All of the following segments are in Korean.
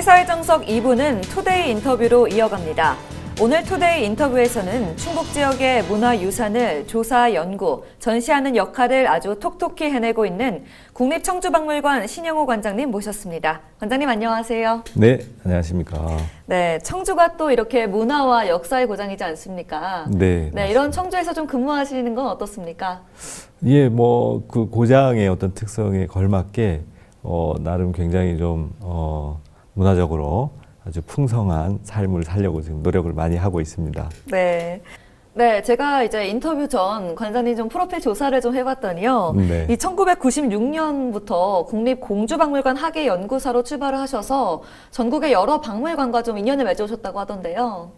시사의 정석 2부는 투데이 인터뷰로 이어갑니다. 오늘 투데이 인터뷰에서는 충북 지역의 문화유산을 조사, 연구, 전시하는 역할을 아주 톡톡히 해내고 있는 국립청주박물관 신영호 관장님 모셨습니다. 관장님 안녕하세요. 네, 안녕하십니까. 네, 청주가 또 이렇게 문화와 역사의 고장이지 않습니까? 네. 네, 이런 청주에서 좀 근무하시는 건 어떻습니까? 예, 뭐 그 고장의 어떤 특성에 걸맞게 나름 굉장히 좀 문화적으로 아주 풍성한 삶을 살려고 지금 노력을 많이 하고 있습니다. 네. 네, 제가 이제 인터뷰 전 관장님 좀 프로필 조사를 좀 해봤더니요. 네. 이 1996년부터 국립공주박물관 학예연구사로 출발을 하셔서 전국의 여러 박물관과 좀 인연을 맺으셨다고 하던데요.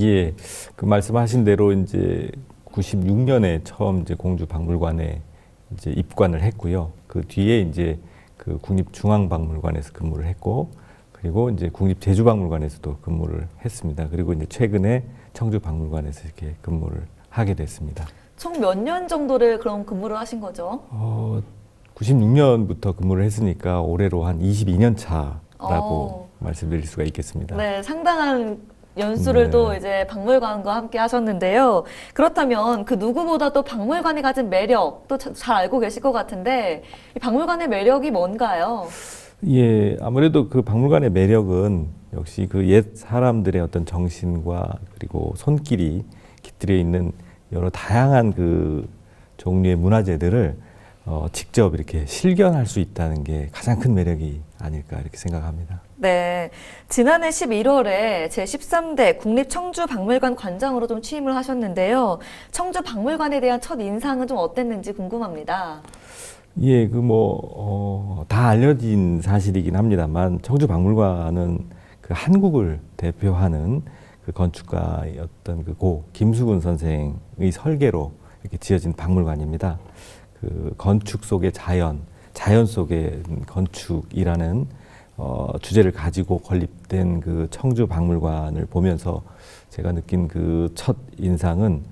예, 그 말씀하신 대로 이제 96년에 처음 이제 공주박물관에 이제 입관을 했고요. 그 뒤에 이제 그 국립중앙박물관에서 근무를 했고, 그리고 이제 국립제주박물관에서도 근무를 했습니다. 그리고 이제 최근에 청주박물관에서 이렇게 근무를 하게 됐습니다. 총 몇 년 정도를 그럼 근무를 하신 거죠? 96년부터 근무를 했으니까 올해로 한 22년 차라고 말씀드릴 수가 있겠습니다. 네, 상당한 연수를 또 네. 이제 박물관과 함께 하셨는데요. 그렇다면 그 누구보다도 박물관이 가진 매력 또 잘 알고 계실 것 같은데 이 박물관의 매력이 뭔가요? 예, 아무래도 그 박물관의 매력은 역시 그 옛 사람들의 어떤 정신과 그리고 손길이 깃들여 있는 여러 다양한 그 종류의 문화재들을 직접 이렇게 실견할 수 있다는 게 가장 큰 매력이 아닐까 이렇게 생각합니다. 네, 지난해 11월에 제13대 국립청주박물관 관장으로 좀 취임을 하셨는데요. 청주박물관에 대한 첫 인상은 좀 어땠는지 궁금합니다. 예, 다 알려진 사실이긴 합니다만, 청주박물관은 그 한국을 대표하는 그 건축가였던 그 고 김수근 선생의 설계로 이렇게 지어진 박물관입니다. 그 건축 속의 자연 속의 건축이라는 주제를 가지고 건립된 그 청주박물관을 보면서 제가 느낀 그 첫 인상은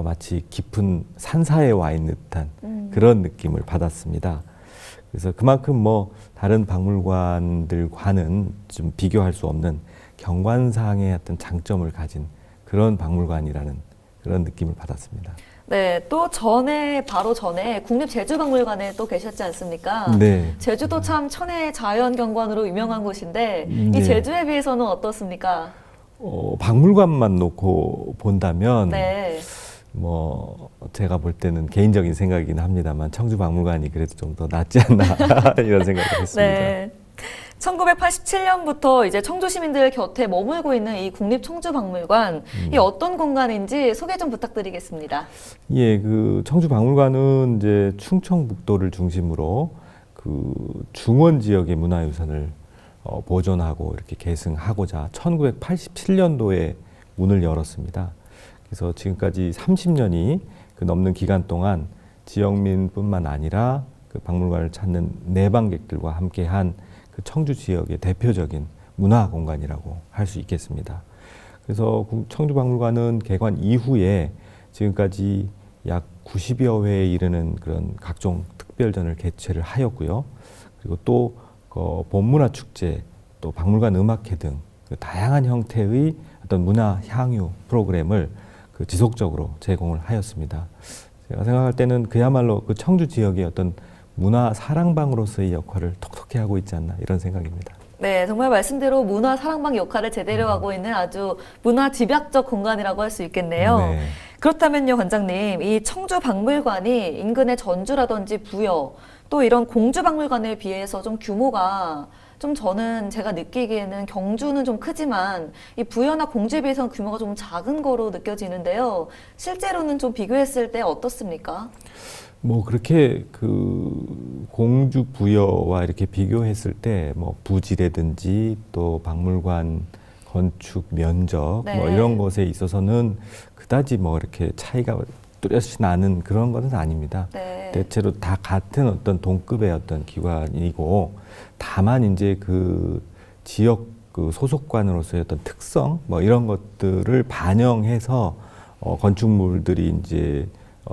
마치 깊은 산사에 와 있는 듯한 그런 느낌을 받았습니다. 그래서 그만큼 뭐 다른 박물관들과는 좀 비교할 수 없는 경관상의 어떤 장점을 가진 그런 박물관이라는 그런 느낌을 받았습니다. 네, 바로 전에 국립제주박물관에 또 계셨지 않습니까? 네. 제주도 참 천혜의 자연경관으로 유명한 곳인데 이 네. 제주에 비해서는 어떻습니까? 박물관만 놓고 본다면 네. 뭐 제가 볼 때는 개인적인 생각이긴 합니다만 청주박물관이 그래도 좀 더 낫지 않나 이런 생각을 했습니다. 네. 1987년부터 이제 청주 시민들 곁에 머물고 있는 이 국립청주박물관, 이 어떤 공간인지 소개 좀 부탁드리겠습니다. 예, 그 청주박물관은 이제 충청북도를 중심으로 그 중원 지역의 문화유산을 보존하고 이렇게 계승하고자 1987년도에 문을 열었습니다. 그래서 지금까지 30년이 그 넘는 기간 동안 지역민뿐만 아니라 그 박물관을 찾는 내방객들과 함께한 그 청주 지역의 대표적인 문화 공간이라고 할 수 있겠습니다. 그래서 청주박물관은 개관 이후에 지금까지 약 90여 회에 이르는 그런 각종 특별전을 개최를 하였고요. 그리고 또 봄문화 축제, 또 박물관 음악회 등 그 다양한 형태의 어떤 문화 향유 프로그램을 그 지속적으로 제공을 하였습니다. 제가 생각할 때는 그야말로 그 청주 지역의 어떤 문화 사랑방으로서의 역할을 톡톡히 하고 있지 않나 이런 생각입니다. 네, 정말 말씀대로 문화 사랑방 역할을 제대로 하고 있는 아주 문화 집약적 공간이라고 할 수 있겠네요. 네. 그렇다면요, 관장님, 이 청주박물관이 인근의 전주라든지 부여, 또 이런 공주박물관에 비해서 좀 규모가 저는 제가 느끼기에는 경주는 좀 크지만 이 부여나 공주에 비해서는 규모가 좀 작은 거로 느껴지는데요. 실제로는 좀 비교했을 때 어떻습니까? 뭐 그렇게 그 공주 부여와 이렇게 비교했을 때 뭐 부지라든지 또 박물관 건축 면적 네. 뭐 이런 것에 있어서는 그다지 뭐 이렇게 차이가 뚜렷이 나는 그런 것은 아닙니다. 네. 대체로 다 같은 어떤 동급의 어떤 기관이고 다만 이제 그 지역 그 소속관으로서의 어떤 특성 뭐 이런 것들을 반영해서 건축물들이 이제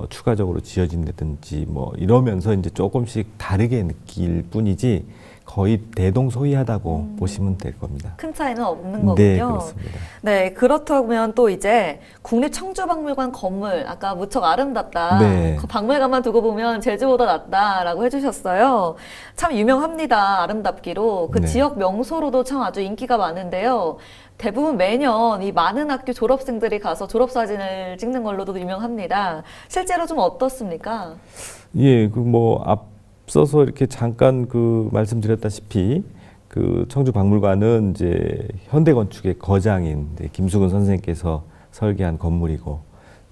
추가적으로 지어진다든지 뭐 이러면서 이제 조금씩 다르게 느낄 뿐이지 거의 대동소이하다고 보시면 될 겁니다. 큰 차이는 없는 거군요. 네, 그렇습니다. 네, 그렇다면 또 이제 국립청주박물관 건물, 아까 무척 아름답다. 네. 그 박물관만 두고 보면 제주보다 낫다라고 해주셨어요. 참 유명합니다. 아름답기로. 그 네. 지역 명소로도 참 아주 인기가 많은데요. 대부분 매년 이 많은 학교 졸업생들이 가서 졸업사진을 찍는 걸로도 유명합니다. 실제로 좀 어떻습니까? 예, 그 뭐 앞서서 이렇게 잠깐 그 말씀드렸다시피 그 청주박물관은 이제 현대 건축의 거장인 이제 김수근 선생님께서 설계한 건물이고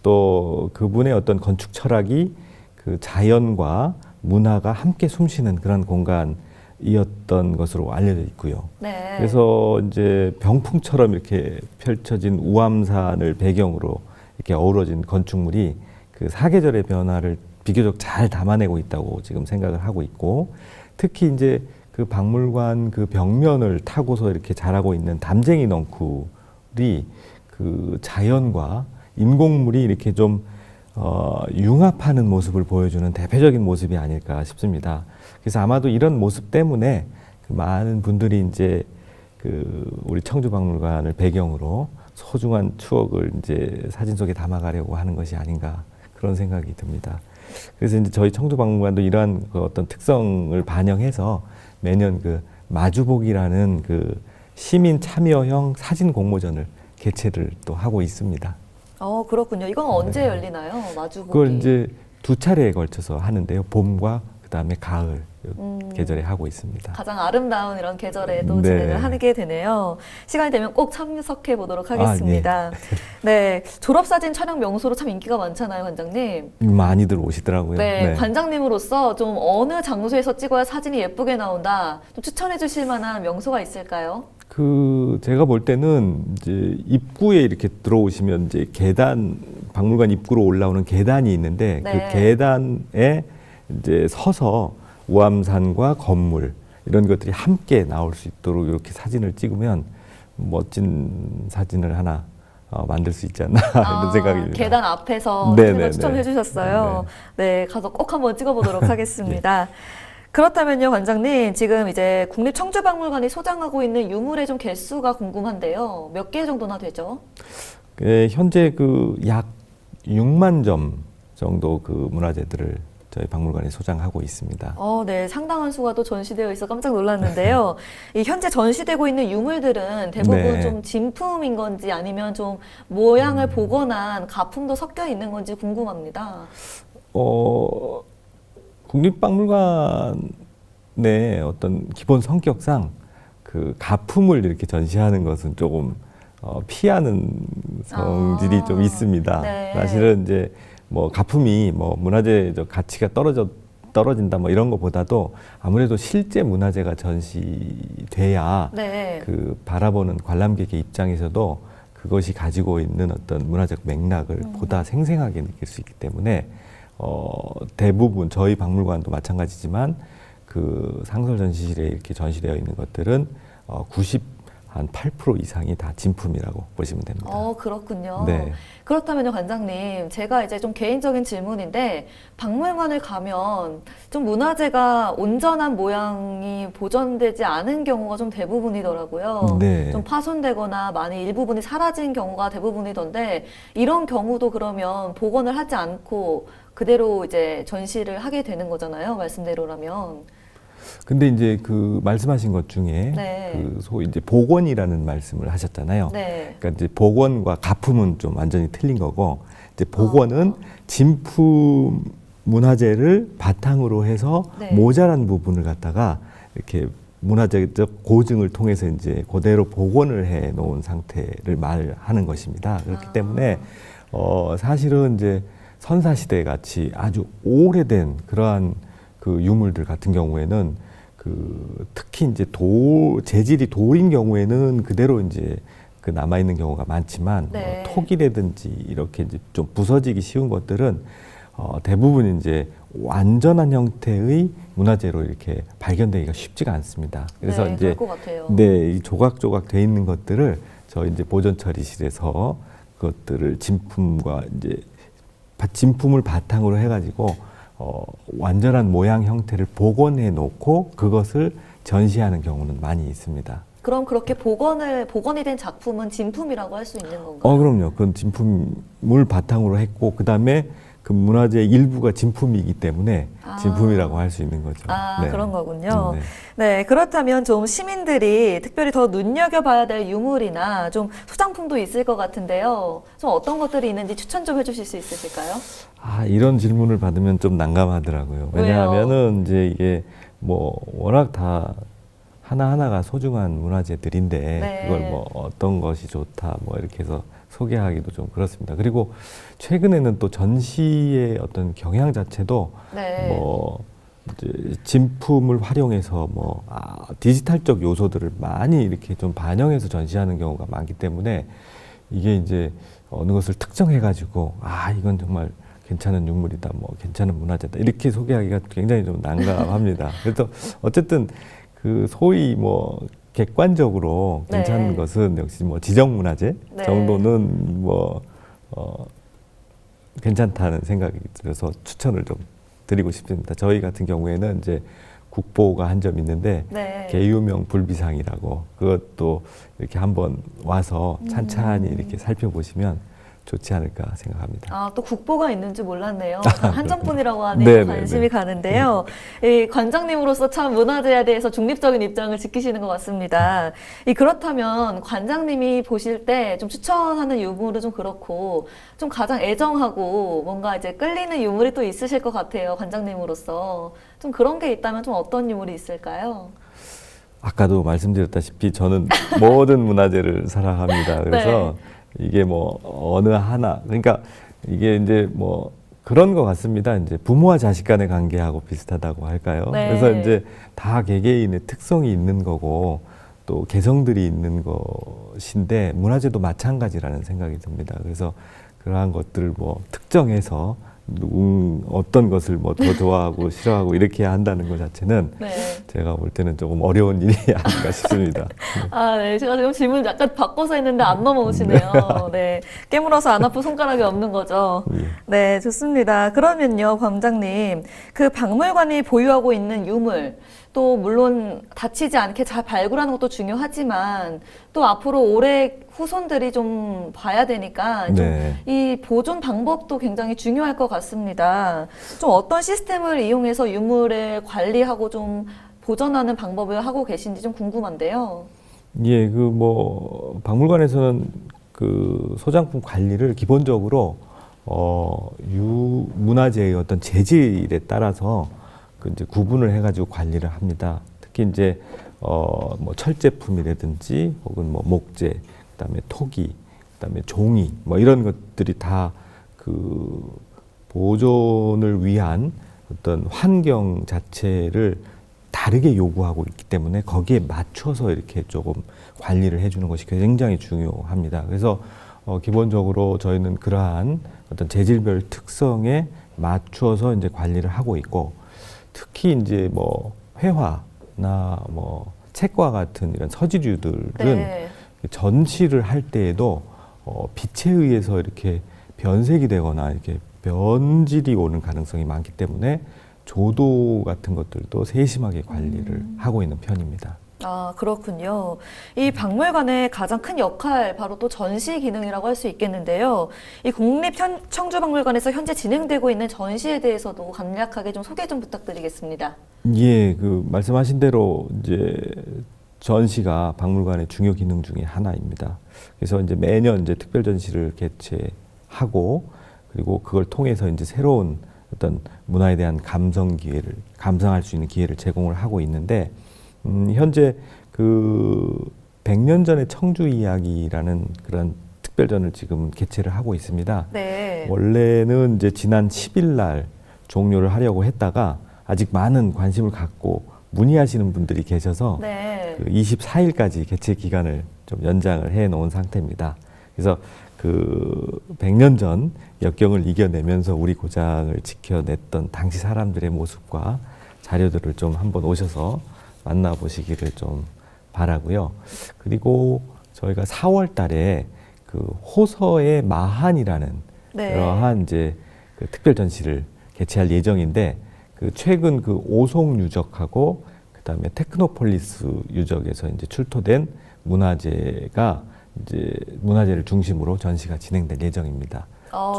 또 그분의 어떤 건축 철학이 그 자연과 문화가 함께 숨쉬는 그런 공간이었던 것으로 알려져 있고요. 네. 그래서 이제 병풍처럼 이렇게 펼쳐진 우암산을 배경으로 이렇게 어우러진 건축물이 그 사계절의 변화를 비교적 잘 담아내고 있다고 지금 생각을 하고 있고, 특히 이제 그 박물관 그 벽면을 타고서 이렇게 자라고 있는 담쟁이 넝쿨이 그 자연과 인공물이 이렇게 좀 융합하는 모습을 보여주는 대표적인 모습이 아닐까 싶습니다. 그래서 아마도 이런 모습 때문에 그 많은 분들이 이제 그 우리 청주박물관을 배경으로 소중한 추억을 이제 사진 속에 담아가려고 하는 것이 아닌가 그런 생각이 듭니다. 그래서 이제 저희 청주박물관도 이러한 그 어떤 특성을 반영해서 매년 그 마주보기라는 그 시민 참여형 사진 공모전을 개최를 또 하고 있습니다. 그렇군요. 이건 언제 열리나요? 마주보기. 그걸 이제 두 차례에 걸쳐서 하는데요. 봄과 그다음에 가을 계절에 하고 있습니다. 가장 아름다운 이런 계절에 또 네. 진행을 하게 되네요. 시간이 되면 꼭 참석해 보도록 하겠습니다. 네, 졸업사진 촬영 명소로 참 인기가 많잖아요, 관장님. 많이들 오시더라고요. 네, 관장님으로서 좀 어느 장소에서 찍어야 사진이 예쁘게 나온다, 좀 추천해 주실 만한 명소가 있을까요? 그 제가 볼 때는 이제 입구에 이렇게 들어오시면 이제 계단, 박물관 입구로 올라오는 계단이 있는데 네. 그 계단에 이제 서서 우암산과 건물 이런 것들이 함께 나올 수 있도록 이렇게 사진을 찍으면 멋진 사진을 하나 만들 수 있지 않나 이런 생각입니다. 계단 앞에서 네네네. 추천해 주셨어요. 네, 가서 꼭 한번 찍어보도록 하겠습니다. 그렇다면요, 관장님, 지금 이제 국립청주박물관이 소장하고 있는 유물의 좀 개수가 궁금한데요. 몇 개 정도나 되죠? 현재 그 약 6만 점 정도 그 문화재들을 저희 박물관에 소장하고 있습니다. 네, 상당한 수가 또 전시되어 있어 깜짝 놀랐는데요. 이 현재 전시되고 있는 유물들은 대부분 네. 좀 진품인 건지 아니면 좀 모양을 복원한 가품도 섞여 있는 건지 궁금합니다. 국립박물관의 어떤 기본 성격상 그 가품을 이렇게 전시하는 것은 조금 피하는 성질이 좀 있습니다. 네. 사실은 이제 뭐 가품이 뭐 문화재적 가치가 떨어진다 뭐 이런 것보다도 아무래도 실제 문화재가 전시돼야 네. 그 바라보는 관람객의 입장에서도 그것이 가지고 있는 어떤 문화적 맥락을 보다 생생하게 느낄 수 있기 때문에 대부분 저희 박물관도 마찬가지지만 그 상설 전시실에 이렇게 전시되어 있는 것들은 98% 이상이 다 진품이라고 보시면 됩니다. 그렇군요. 네. 그렇다면요, 관장님, 제가 이제 좀 개인적인 질문인데, 박물관을 가면 좀 문화재가 온전한 모양이 보존되지 않은 경우가 좀 대부분이더라고요. 네. 좀 파손되거나 많이 일부분이 사라진 경우가 대부분이던데, 이런 경우도 그러면 복원을 하지 않고 그대로 이제 전시를 하게 되는 거잖아요, 말씀대로라면. 근데 이제 그 말씀하신 것 중에 네. 그 소위 이제 복원이라는 말씀을 하셨잖아요. 네. 그러니까 이제 복원과 가품은 좀 완전히 틀린 거고, 이제 복원은 진품 문화재를 바탕으로 해서 네. 모자란 부분을 갖다가 이렇게 문화재적 고증을 통해서 이제 그대로 복원을 해 놓은 상태를 말하는 것입니다. 그렇기 때문에 사실은 이제 선사시대 같이 아주 오래된 그러한 그 유물들 같은 경우에는 그 특히 이제 재질이 돌인 경우에는 그대로 이제 그 남아 있는 경우가 많지만 네. 토기라든지 이렇게 이제 좀 부서지기 쉬운 것들은 대부분 이제 완전한 형태의 문화재로 이렇게 발견되기가 쉽지가 않습니다. 그래서 네, 이제 그럴 것 같아요. 네, 이 조각조각 돼 있는 것들을 저희 이제 보존 처리실에서 그것들을 진품을 바탕으로 해가지고 완전한 모양 형태를 복원해 놓고 그것을 전시하는 경우는 많이 있습니다. 그럼 그렇게 복원이 된 작품은 진품이라고 할 수 있는 건가요? 그럼요. 그건 진품을 바탕으로 했고, 그 다음에 그 문화재의 일부가 진품이기 때문에 진품이라고 할 수 있는 거죠. 네. 그런 거군요. 네. 네, 그렇다면 좀 시민들이 특별히 더 눈여겨봐야 될 유물이나 좀 소장품도 있을 것 같은데요. 좀 어떤 것들이 있는지 추천 좀 해주실 수 있으실까요? 이런 질문을 받으면 좀 난감하더라고요. 왜냐하면은 이제 이게 뭐 워낙 다 하나하나가 소중한 문화재들인데 네. 그걸 뭐 어떤 것이 좋다 뭐 이렇게 해서 소개하기도 좀 그렇습니다. 그리고 최근에는 또 전시의 어떤 경향 자체도 네. 뭐 이제 진품을 활용해서 뭐 디지털적 요소들을 많이 이렇게 좀 반영해서 전시하는 경우가 많기 때문에 이게 이제 어느 것을 특정해 가지고 이건 정말 괜찮은 유물이다, 뭐 괜찮은 문화재다 이렇게 소개하기가 굉장히 좀 난감합니다. 그래서 어쨌든 그 소위 뭐 객관적으로 괜찮은 네. 것은 역시 뭐 지정 문화재 네. 정도는 뭐 괜찮다는 생각이 들어서 추천을 좀 드리고 싶습니다. 저희 같은 경우에는 이제 국보가 한 점 있는데 네. 계유명 불비상이라고 그것도 이렇게 한번 와서 찬찬히 이렇게 살펴보시면 좋지 않을까 생각합니다. 또 국보가 있는지 몰랐네요. 한 점뿐이라고 하니 네, 관심이 네, 네. 가는데요. 이 관장님으로서 참 문화재에 대해서 중립적인 입장을 지키시는 것 같습니다. 그렇다면 관장님이 보실 때 좀 추천하는 유물은 좀 그렇고 좀 가장 애정하고 뭔가 이제 끌리는 유물이 또 있으실 것 같아요. 관장님으로서 좀 그런 게 있다면 좀 어떤 유물이 있을까요? 아까도 말씀드렸다시피 저는 모든 문화재를 사랑합니다. 그래서 이게 뭐 어느 하나 그러니까 이게 이제 뭐 그런 것 같습니다. 이제 부모와 자식 간의 관계하고 비슷하다고 할까요? 네. 그래서 이제 다 개개인의 특성이 있는 거고 또 개성들이 있는 것인데 문화재도 마찬가지라는 생각이 듭니다. 그래서 그러한 것들을 뭐 특정해서 어떤 것을 뭐 더 좋아하고 싫어하고 이렇게 한다는 것 자체는 네. 제가 볼 때는 조금 어려운 일이 아닌가 싶습니다. 네. 제가 지금 질문 약간 바꿔서 했는데 안 넘어오시네요. 네. 깨물어서 안 아픈 손가락이 없는 거죠. 예. 네, 좋습니다. 그러면요, 관장님. 그 박물관이 보유하고 있는 유물, 또 물론 다치지 않게 잘 발굴하는 것도 중요하지만 또 앞으로 오래 후손들이 좀 봐야 되니까 좀 네. 이 보존 방법도 굉장히 중요할 것 같습니다. 좀 어떤 시스템을 이용해서 유물을 관리하고 좀 보존하는 방법을 하고 계신지 좀 궁금한데요. 예, 그 뭐 박물관에서는 그 소장품 관리를 기본적으로 문화재의 어떤 재질에 따라서 그 이제 구분을 해가지고 관리를 합니다. 특히 이제 뭐 철제품이라든지 혹은 뭐 목재, 그다음에 토기, 그다음에 종이 뭐 이런 것들이 다 그 보존을 위한 어떤 환경 자체를 다르게 요구하고 있기 때문에 거기에 맞춰서 이렇게 조금 관리를 해주는 것이 굉장히 중요합니다. 그래서 기본적으로 저희는 그러한 어떤 재질별 특성에 맞추어서 이제 관리를 하고 있고 특히 이제 뭐 회화나 뭐 책과 같은 이런 서지류들은 네. 전시를 할 때에도 빛에 의해서 이렇게 변색이 되거나 이렇게 변질이 오는 가능성이 많기 때문에 조도 같은 것들도 세심하게 관리를 하고 있는 편입니다. 그렇군요. 이 박물관의 가장 큰 역할, 바로 또 전시 기능이라고 할 수 있겠는데요. 이 국립청주박물관에서 현재 진행되고 있는 전시에 대해서도 간략하게 좀 소개 좀 부탁드리겠습니다. 예, 그 말씀하신 대로 이제 전시가 박물관의 중요 기능 중에 하나입니다. 그래서 이제 매년 이제 특별 전시를 개최하고 그리고 그걸 통해서 이제 새로운 어떤 문화에 대한 감상할 수 있는 기회를 제공을 하고 있는데 현재 그 100년 전의 청주 이야기라는 그런 특별전을 지금 개최를 하고 있습니다. 네. 원래는 이제 지난 10일 날 종료를 하려고 했다가 아직 많은 관심을 갖고 문의하시는 분들이 계셔서 네. 그 24일까지 개최 기간을 좀 연장을 해 놓은 상태입니다. 그래서 그 100년 전 역경을 이겨내면서 우리 고장을 지켜냈던 당시 사람들의 모습과 자료들을 좀 한번 오셔서 만나보시기를 좀 바라고요. 그리고 저희가 4월 달에 그 호서의 마한이라는 네. 그러한 이제 그 특별 전시를 개최할 예정인데 그 최근 그 오송 유적하고 그다음에 테크노폴리스 유적에서 이제 출토된 문화재가 이제 문화재를 중심으로 전시가 진행될 예정입니다.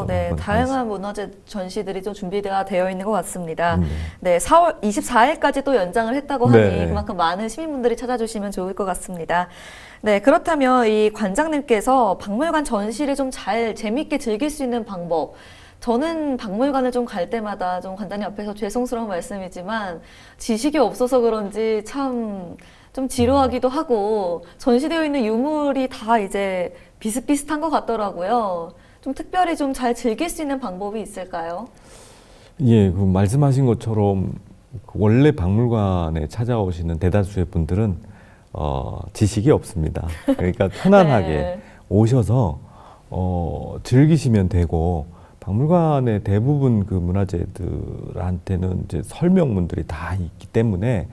네, 다양한 문화재 전시들이 좀 준비가 되어 있는 것 같습니다. 네. 네, 4월 24일까지 또 연장을 했다고 하니 네. 그만큼 많은 시민분들이 찾아주시면 좋을 것 같습니다. 네, 그렇다면 이 관장님께서 박물관 전시를 좀 잘 재밌게 즐길 수 있는 방법, 저는 박물관을 좀 갈 때마다 좀 관장님 앞에서 죄송스러운 말씀이지만 지식이 없어서 그런지 참 좀 지루하기도 하고 전시되어 있는 유물이 다 이제 비슷비슷한 것 같더라고요. 좀 특별히 좀 잘 즐길 수 있는 방법이 있을까요? 예, 그 말씀하신 것처럼 원래 박물관에 찾아오시는 대다수의 분들은 지식이 없습니다. 그러니까 편안하게 네. 오셔서 즐기시면 되고 박물관의 대부분 그 문화재들한테는 이제 설명문들이 다 있기 때문에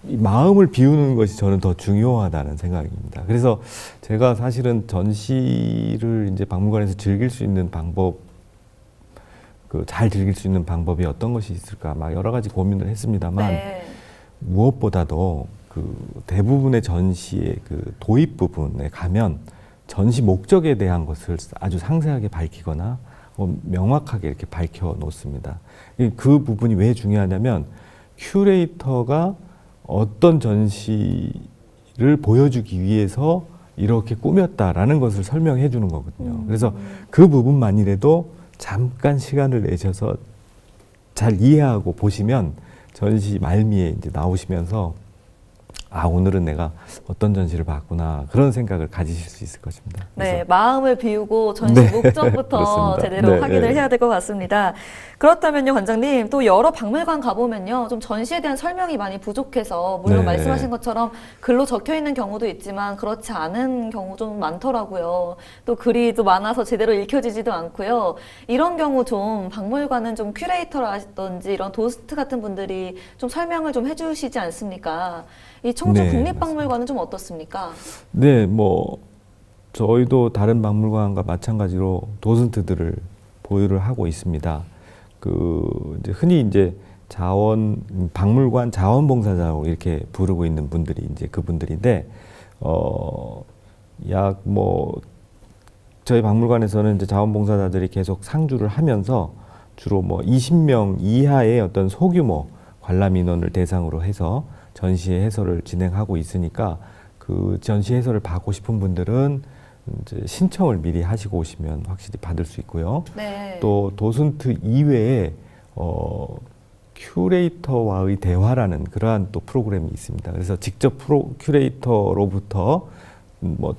이 마음을 비우는 것이 저는 더 중요하다는 생각입니다. 그래서 제가 사실은 전시를 이제 박물관에서 즐길 수 있는 방법, 잘 즐길 수 있는 방법이 어떤 것이 있을까 막 여러 가지 고민을 했습니다만 네. 무엇보다도 대부분의 전시의 도입 부분에 가면 전시 목적에 대한 것을 아주 상세하게 밝히거나 명확하게 이렇게 밝혀 놓습니다. 그 부분이 왜 중요하냐면 큐레이터가 어떤 전시를 보여주기 위해서 이렇게 꾸몄다라는 것을 설명해 주는 거거든요. 그래서 그 부분만이라도 잠깐 시간을 내셔서 잘 이해하고 보시면 전시 말미에 이제 나오시면서 오늘은 내가 어떤 전시를 봤구나 그런 생각을 가지실 수 있을 것입니다. 네, 마음을 비우고 전시 네, 목적부터 그렇습니다. 제대로 네, 확인을 네. 해야 될 것 같습니다. 그렇다면요, 관장님, 또 여러 박물관 가보면요, 좀 전시에 대한 설명이 많이 부족해서, 물론 네. 말씀하신 것처럼 글로 적혀 있는 경우도 있지만, 그렇지 않은 경우 좀 많더라고요. 또 글이 또 많아서 제대로 읽혀지지도 않고요. 이런 경우 좀 박물관은 좀 큐레이터라든지 이런 도스트 같은 분들이 좀 설명을 좀 해주시지 않습니까? 이 청주 네, 국립박물관은 좀 어떻습니까? 네, 저희도 다른 박물관과 마찬가지로 도슨트들을 보유를 하고 있습니다. 이제 흔히 이제 박물관 자원봉사자로 이렇게 부르고 있는 분들이 이제 그분들인데, 저희 박물관에서는 이제 자원봉사자들이 계속 상주를 하면서 주로 20명 이하의 어떤 소규모 관람 인원을 대상으로 해서 전시 해설을 진행하고 있으니까 그 전시 해설을 받고 싶은 분들은 이제 신청을 미리 하시고 오시면 확실히 받을 수 있고요. 네. 또 도슨트 이외에 큐레이터와의 대화라는 그러한 또 프로그램이 있습니다. 그래서 직접 큐레이터로부터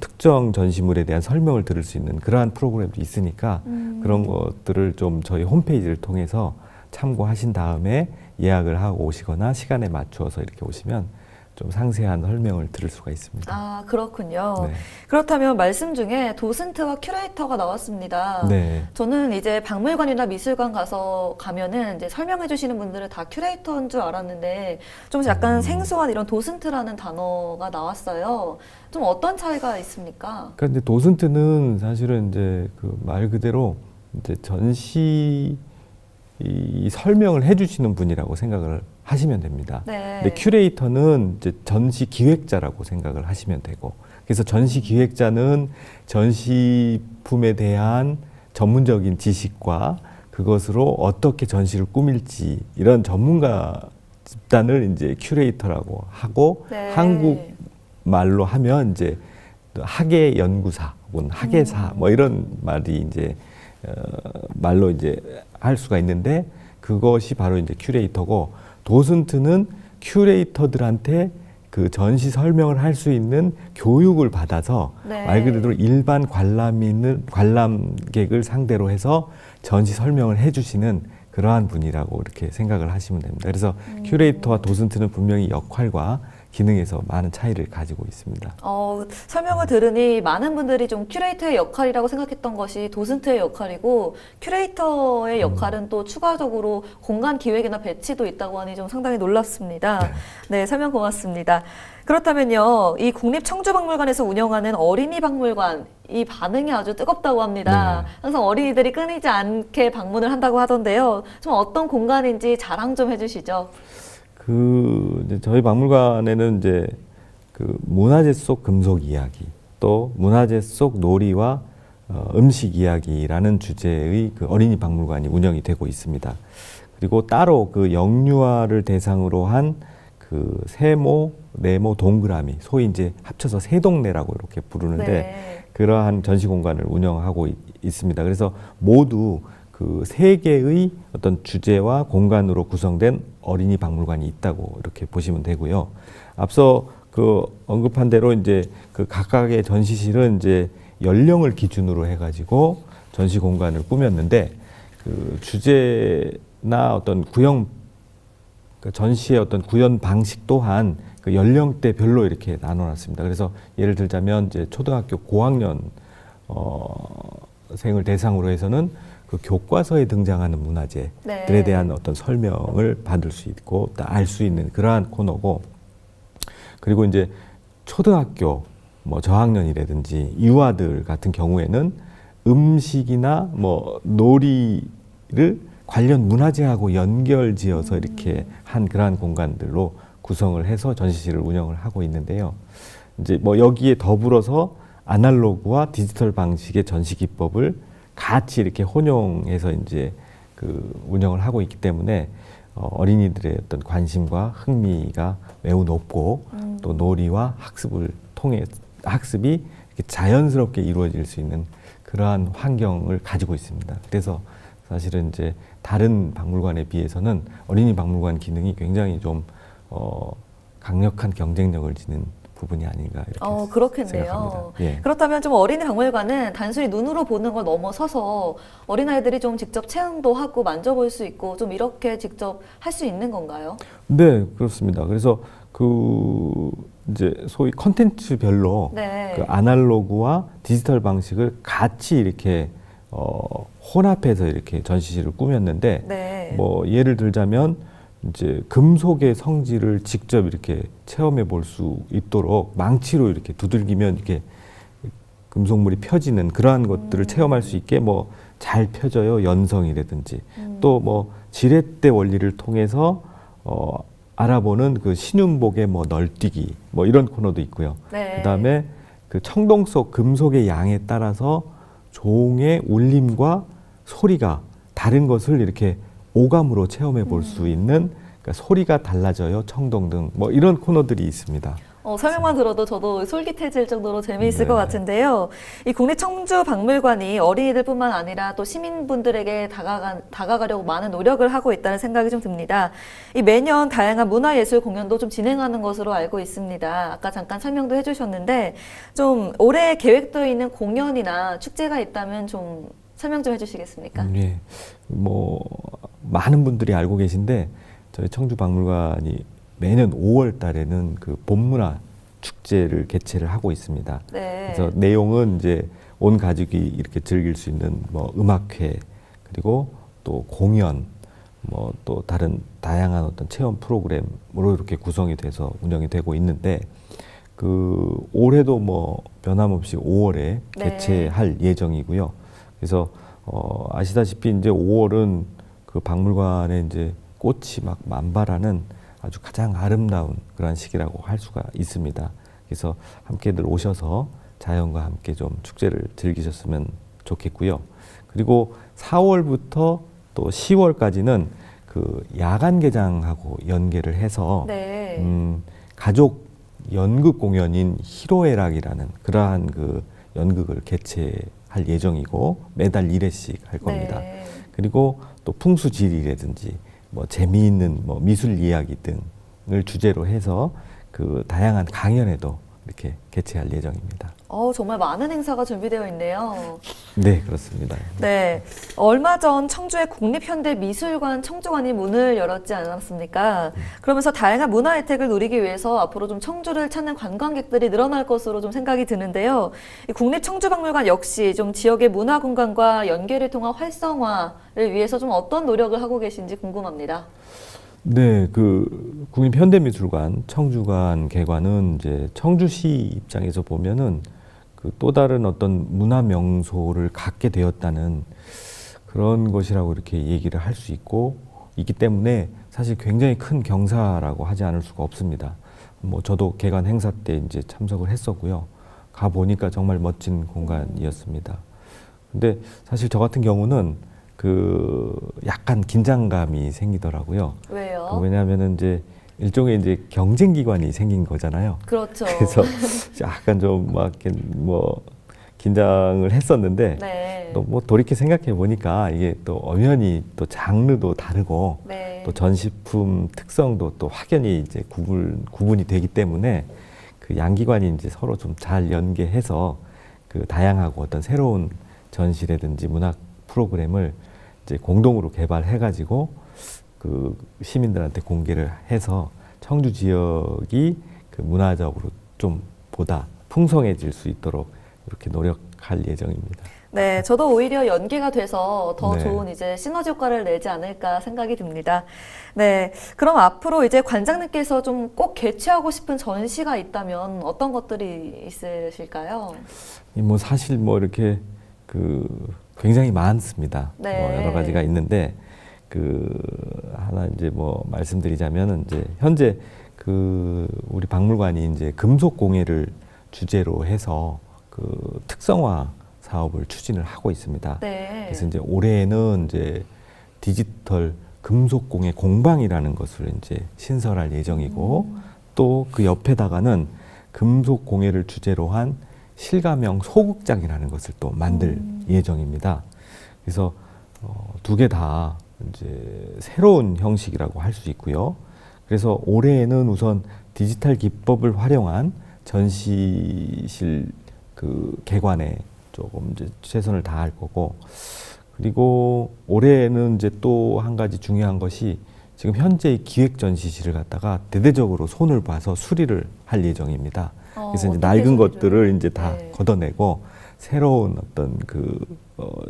특정 전시물에 대한 설명을 들을 수 있는 그러한 프로그램도 있으니까 그런 것들을 좀 저희 홈페이지를 통해서 참고하신 다음에 예약을 하고 오시거나 시간에 맞추어서 이렇게 오시면 좀 상세한 설명을 들을 수가 있습니다. 그렇군요. 네. 그렇다면 말씀 중에 도슨트와 큐레이터가 나왔습니다. 네. 저는 이제 박물관이나 미술관 가면은 이제 설명해 주시는 분들은 다 큐레이터인 줄 알았는데 좀 약간 생소한 이런 도슨트라는 단어가 나왔어요. 좀 어떤 차이가 있습니까? 그런데 도슨트는 사실은 이제 말 그대로 이제 전시 이 설명을 해주시는 분이라고 생각을 하시면 됩니다. 네. 근데 큐레이터는 이제 전시 기획자라고 생각을 하시면 되고, 그래서 전시 기획자는 전시품에 대한 전문적인 지식과 그것으로 어떻게 전시를 꾸밀지 이런 전문가 집단을 이제 큐레이터라고 하고, 네. 한국 말로 하면 이제 학예 연구사 혹은 학예사 이런 말이 이제 말로 이제 할 수가 있는데, 그것이 바로 이제 큐레이터고, 도슨트는 큐레이터들한테 그 전시 설명을 할 수 있는 교육을 받아서 네. 말 그대로 일반 관람객을 상대로 해서 전시 설명을 해주시는 그러한 분이라고 이렇게 생각을 하시면 됩니다. 그래서 큐레이터와 도슨트는 분명히 역할과 기능에서 많은 차이를 가지고 있습니다. 설명을 들으니 많은 분들이 좀 큐레이터의 역할이라고 생각했던 것이 도슨트의 역할이고, 큐레이터의 역할은 또 추가적으로 공간 기획이나 배치도 있다고 하니 좀 상당히 놀랍습니다. 네, 설명 고맙습니다. 그렇다면요, 이 국립청주박물관에서 운영하는 어린이 박물관, 이 반응이 아주 뜨겁다고 합니다. 네. 항상 어린이들이 끊이지 않게 방문을 한다고 하던데요. 좀 어떤 공간인지 자랑 좀 해주시죠. 이제 저희 박물관에는 이제 그 문화재 속 금속 이야기, 또 문화재 속 놀이와 음식 이야기라는 주제의 그 어린이 박물관이 운영이 되고 있습니다. 그리고 따로 그 영유아를 대상으로 한 그 세모, 네모, 동그라미, 소위 이제 합쳐서 세동네라고 이렇게 부르는데 네. 그러한 전시 공간을 운영하고 있습니다. 그래서 모두 그 세 개의 어떤 주제와 공간으로 구성된 어린이 박물관이 있다고 이렇게 보시면 되고요. 앞서 그 언급한 대로 이제 그 각각의 전시실은 이제 연령을 기준으로 해가지고 전시 공간을 꾸몄는데 그 주제나 어떤 구형 그 전시의 어떤 구현 방식 또한 그 연령대별로 이렇게 나눠놨습니다. 그래서 예를 들자면 이제 초등학교 고학년 생을 대상으로 해서는 그 교과서에 등장하는 문화재들에 네. 대한 어떤 설명을 받을 수 있고 알 수 있는 그러한 코너고, 그리고 이제 초등학교 뭐 저학년이라든지 유아들 같은 경우에는 음식이나 뭐 놀이를 관련 문화재하고 연결지어서 이렇게 한 그러한 공간들로 구성을 해서 전시실을 운영을 하고 있는데요. 이제 뭐 여기에 더불어서 아날로그와 디지털 방식의 전시 기법을 같이 이렇게 혼용해서 이제 그 운영을 하고 있기 때문에 어린이들의 어떤 관심과 흥미가 매우 높고 또 놀이와 학습을 통해 학습이 이렇게 자연스럽게 이루어질 수 있는 그러한 환경을 가지고 있습니다. 그래서 사실은 이제 다른 박물관에 비해서는 어린이 박물관 기능이 굉장히 좀 강력한 경쟁력을 지닌 부분이 아닌가 이렇게 그렇겠네요. 생각합니다. 예. 그렇다면 좀 어린이 박물관은 단순히 눈으로 보는 걸 넘어서서 어린아이들이 좀 직접 체험도 하고 만져볼 수 있고 좀 이렇게 직접 할 수 있는 건가요? 네, 그렇습니다. 그래서 그 이제 소위 컨텐츠별로 네. 그 아날로그와 디지털 방식을 같이 이렇게 혼합해서 이렇게 전시실을 꾸몄는데 네. 뭐 예를 들자면 이제 금속의 성질을 직접 이렇게 체험해 볼 수 있도록 망치로 이렇게 두들기면 이렇게 금속물이 펴지는 그러한 것들을 체험할 수 있게 뭐 잘 펴져요. 연성이라든지 또 뭐 지렛대 원리를 통해서 알아보는 그 신윤복의 뭐 널뛰기 뭐 이런 코너도 있고요. 네. 그다음에 그 청동 속 금속의 양에 따라서 종의 울림과 소리가 다른 것을 이렇게 오감으로 체험해 볼 수 있는 그러니까 소리가 달라져요. 청동 등 뭐 이런 코너들이 있습니다. 설명만 들어도 저도 솔깃해질 정도로 재미있을 네. 것 같은데요. 이 국립청주박물관이 어린이들뿐만 아니라 또 시민분들에게 다가가려고 많은 노력을 하고 있다는 생각이 좀 듭니다. 이 매년 다양한 문화예술 공연도 좀 진행하는 것으로 알고 있습니다. 아까 잠깐 설명도 해주셨는데 좀 올해 계획되어 있는 공연이나 축제가 있다면 좀 설명 좀 해주시겠습니까? 예. 뭐 많은 분들이 알고 계신데 저희 청주박물관이 매년 5월 달에는 그 봄문화 축제를 개최를 하고 있습니다. 네. 그래서 내용은 이제 온 가족이 이렇게 즐길 수 있는 뭐 음악회 그리고 또 공연 뭐 또 다른 다양한 어떤 체험 프로그램으로 이렇게 구성이 돼서 운영이 되고 있는데 그 올해도 뭐 변함없이 5월에 네. 개최할 예정이고요. 그래서 아시다시피 이제 5월은 그 박물관에 이제 꽃이 막 만발하는 아주 가장 아름다운 그런 시기라고 할 수가 있습니다. 그래서 함께들 오셔서 자연과 함께 좀 축제를 즐기셨으면 좋겠고요. 그리고 4월부터 또 10월까지는 그 야간 개장하고 연계를 해서 네. 가족 연극 공연인 희로애락이라는 그러한 그 연극을 개최할 예정이고 매달 1회씩 할 겁니다. 네. 그리고 또 풍수지리라든지 뭐 재미있는 뭐 미술 이야기 등을 주제로 해서 그 다양한 강연회도 이렇게 개최할 예정입니다. 정말 많은 행사가 준비되어 있네요. 네, 그렇습니다. 네, 얼마 전 청주의 국립현대미술관 청주관이 문을 열었지 않았습니까? 그러면서 다양한 문화 혜택을 누리기 위해서 앞으로 좀 청주를 찾는 관광객들이 늘어날 것으로 좀 생각이 드는데요. 이 국립청주박물관 역시 좀 지역의 문화 공간과 연계를 통한 활성화를 위해서 좀 어떤 노력을 하고 계신지 궁금합니다. 네, 그 국립현대미술관 청주관 개관은 이제 청주시 입장에서 보면은 그 또 다른 어떤 문화 명소를 갖게 되었다는 그런 것이라고 이렇게 얘기를 할 수 있고 있기 때문에 사실 굉장히 큰 경사라고 하지 않을 수가 없습니다. 뭐 저도 개관 행사 때 이제 참석을 했었고요. 가 보니까 정말 멋진 공간이었습니다. 근데 사실 저 같은 경우는 그 약간 긴장감이 생기더라고요. 왜요? 왜냐하면은 이제 일종의 이제 경쟁 기관이 생긴 거잖아요. 그렇죠. 그래서 약간 좀 막 이렇게 뭐 긴장을 했었는데 네. 또 뭐 돌이켜 생각해 보니까 이게 또 엄연히 또 장르도 다르고 네. 또 전시품 특성도 또 확연히 이제 구분이 되기 때문에 그 양기관이 이제 서로 좀 잘 연계해서 그 다양하고 어떤 새로운 전시라든지 문학 프로그램을 이제 공동으로 개발해 가지고 그 시민들한테 공개를 해서 청주 지역이 그 문화적으로 좀 보다 풍성해질 수 있도록 이렇게 노력할 예정입니다. 네, 저도 오히려 연계가 돼서 더 네. 좋은 이제 시너지 효과를 내지 않을까 생각이 듭니다. 네, 그럼 앞으로 이제 관장님께서 좀 꼭 개최하고 싶은 전시가 있다면 어떤 것들이 있으실까요? 뭐 사실 뭐 이렇게 그 굉장히 많습니다. 네. 뭐 여러 가지가 있는데 그 하나 이제 뭐 말씀드리자면은 이제 현재 그 우리 박물관이 이제 금속 공예를 주제로 해서 그 특성화 사업을 추진을 하고 있습니다. 네. 그래서 이제 올해는 이제 디지털 금속 공예 공방이라는 것을 이제 신설할 예정이고 또 그 옆에다가는 금속 공예를 주제로 한 실감형 소극장이라는 것을 또 만들 예정입니다. 그래서 두 개 다 이제 새로운 형식이라고 할 수 있고요. 그래서 올해에는 우선 디지털 기법을 활용한 전시실 그 개관에 조금 이제 최선을 다할 거고, 그리고 올해는 이제 또 한 가지 중요한 것이 지금 현재의 기획 전시실을 갖다가 대대적으로 손을 봐서 수리를 할 예정입니다. 그래서 이제 어떻게 낡은 수리를? 것들을 이제 다 네. 걷어내고 새로운 어떤 그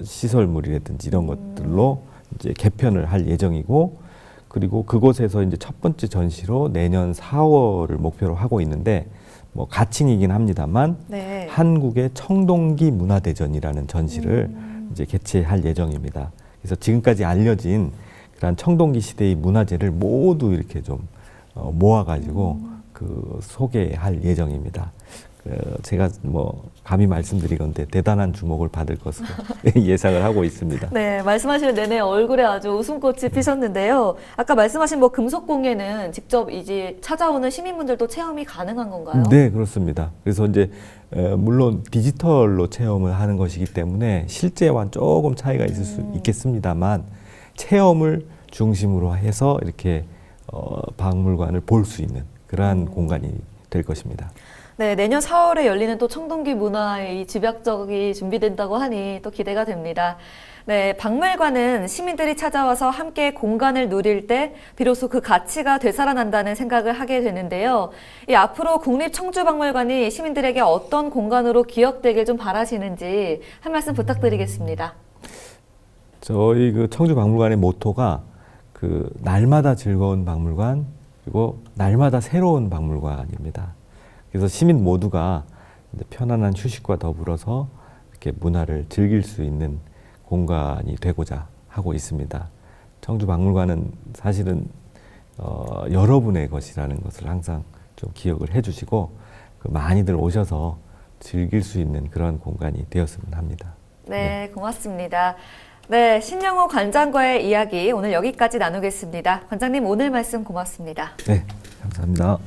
시설물이라든지 이런 것들로 이제 개편을 할 예정이고, 그리고 그곳에서 이제 첫 번째 전시로 내년 4월을 목표로 하고 있는데 뭐 가칭이긴 합니다만 네. 한국의 청동기 문화대전이라는 전시를 이제 개최할 예정입니다. 그래서 지금까지 알려진 그런 청동기 시대의 문화재를 모두 이렇게 좀 모아가지고 그 소개할 예정입니다. 제가 뭐 감히 말씀드리건데 대단한 주목을 받을 것으로 예상을 하고 있습니다. 네, 말씀하시는 내내 얼굴에 아주 웃음꽃이 피셨는데요. 아까 말씀하신 뭐 금속 공예는 직접 이제 찾아오는 시민분들도 체험이 가능한 건가요? 네, 그렇습니다. 그래서 이제 물론 디지털로 체험을 하는 것이기 때문에 실제와는 조금 차이가 있을 수 있겠습니다만 체험을 중심으로 해서 이렇게 박물관을 볼 수 있는 그러한 공간이 될 것입니다. 네, 내년 4월에 열리는 또 청동기 문화의 집약적이 준비된다고 하니 또 기대가 됩니다. 네, 박물관은 시민들이 찾아와서 함께 공간을 누릴 때 비로소 그 가치가 되살아난다는 생각을 하게 되는데요. 이 앞으로 국립청주박물관이 시민들에게 어떤 공간으로 기억되길 좀 바라시는지 한 말씀 부탁드리겠습니다. 저희 그 청주박물관의 모토가 그 날마다 즐거운 박물관 그리고 날마다 새로운 박물관입니다. 그래서 시민 모두가 이제 편안한 휴식과 더불어서 이렇게 문화를 즐길 수 있는 공간이 되고자 하고 있습니다. 청주박물관은 사실은 여러분의 것이라는 것을 항상 좀 기억을 해주시고 그 많이들 오셔서 즐길 수 있는 그런 공간이 되었으면 합니다. 네, 고맙습니다. 네, 신영호 관장과의 이야기 오늘 여기까지 나누겠습니다. 관장님 오늘 말씀 고맙습니다. 네, 감사합니다.